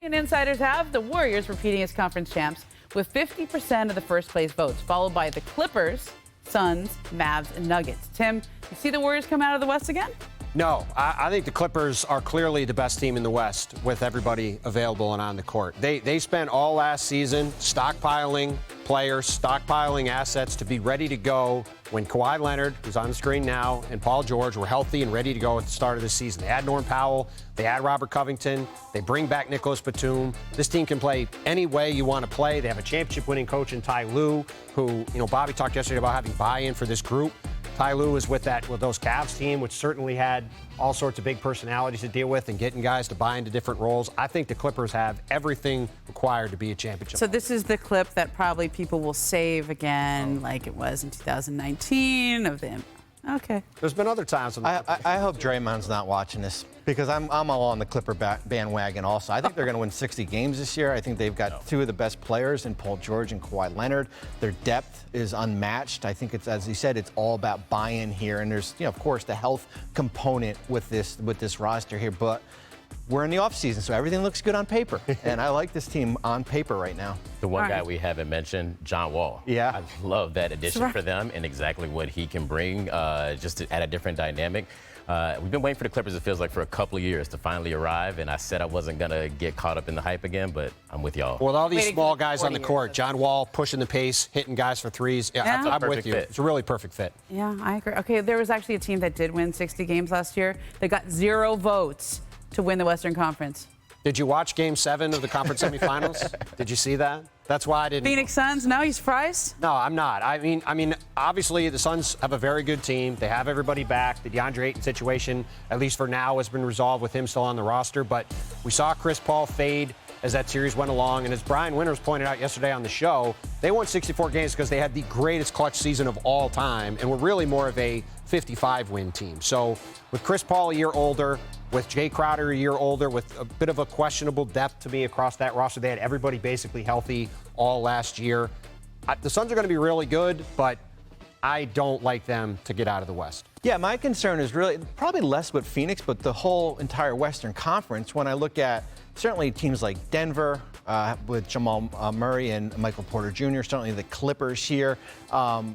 And insiders have the Warriors repeating as conference champs with 50% of the first place votes, followed by the Clippers, Suns, Mavs, and Nuggets. Tim, you see the Warriors come out of the West again? No, I think the Clippers are clearly the best team in the West with everybody available and on the court. They spent all last season stockpiling players, stockpiling assets to be ready to go when Kawhi Leonard, who's on the screen now, and Paul George were healthy and ready to go at the start of the season. They had Norm Powell, they had Robert Covington, they bring back Nicholas Batum. This team can play any way you want to play. They have a championship-winning coach in Ty Lue, who, Bobby talked yesterday about having buy-in for this group. Ty Lue was with those Cavs team, which certainly had all sorts of big personalities to deal with and getting guys to buy into different roles. I think the Clippers have everything required to be a championship. So this is the clip that probably people will save again, like it was in 2019 of them. Okay. There's been other times. I hope Draymond's not watching this because I'm all on the Clipper bandwagon also. I think they're going to win 60 games this year. I think they've got two of the best players in Paul George and Kawhi Leonard. Their depth is unmatched. I think it's, as you said, it's all about buy-in here. And there's, of course, the health component with this roster here. But we're in the offseason, so everything looks good on paper. And I like this team on paper right now. The one guy we haven't mentioned, John Wall. Yeah. I love that addition for them and exactly what he can bring just to add a different dynamic. We've been waiting for the Clippers, it feels like, for a couple of years to finally arrive, and I said I wasn't going to get caught up in the hype again, but I'm with y'all. Well, all these small guys on the court, John Wall pushing the pace, hitting guys for threes. Yeah, I'm with you. It's a really perfect fit. Yeah, I agree. Okay, there was actually a team that did win 60 games last year that got 0 votes to win the Western Conference. Did you watch Game 7 of the conference semifinals? Did you see that? That's why I didn't. Phoenix Suns? No, he's surprised? No, I'm not. I mean, obviously the Suns have a very good team. They have everybody back. The DeAndre Ayton situation, at least for now, has been resolved with him still on the roster. But we saw Chris Paul fade as that series went along. And as Brian Winters pointed out yesterday on the show, they won 64 games because they had the greatest clutch season of all time and were really more of a 55-win team. So with Chris Paul a year older, with Jay Crowder a year older, with a bit of a questionable depth to me across that roster. They had everybody basically healthy all last year. The Suns are going to be really good, but I don't like them to get out of the West. Yeah, my concern is really probably less with Phoenix, but the whole entire Western Conference. When I look at certainly teams like Denver with Jamal Murray and Michael Porter Jr., certainly the Clippers here.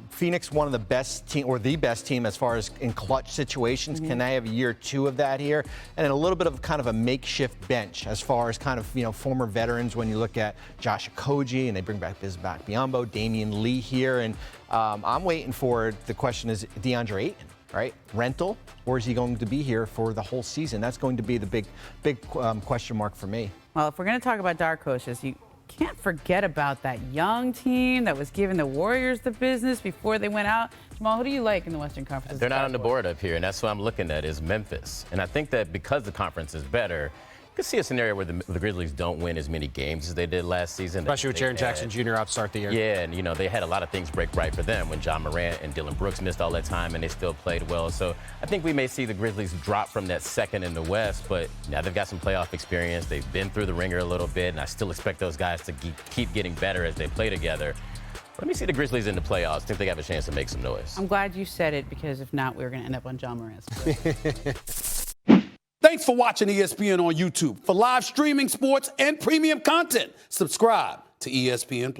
Phoenix, one of the best team or the best team as far as in clutch situations. Can they have a year or two of that here? And then a little bit of kind of a makeshift bench as far as kind of, former veterans when you look at Josh Okogie and they bring back Bismack Biyombo, Damian Lee here. And I'm waiting for the question is DeAndre Ayton. Right? Rental, or is he going to be here for the whole season? That's going to be the big question mark for me. Well, if we're going to talk about dark horses, you can't forget about that young team that was giving the Warriors the business before they went out. Jamal, who do you like in the Western Conference? They're not on the board up here, and that's what I'm looking at is Memphis. And I think that because the conference is better, you could see a scenario where the Grizzlies don't win as many games as they did last season. Especially with Jaren Jackson Jr. out to start the year. Yeah, and they had a lot of things break right for them when John Morant and Dylan Brooks missed all that time and they still played well. So I think we may see the Grizzlies drop from that second in the West, but now they've got some playoff experience. They've been through the ringer a little bit, and I still expect those guys to keep getting better as they play together. Let me see the Grizzlies in the playoffs. I think they have a chance to make some noise. I'm glad you said it because if not, we were going to end up on John Morant's. Thanks for watching ESPN on YouTube. For live streaming, sports, and premium content, subscribe to ESPN+.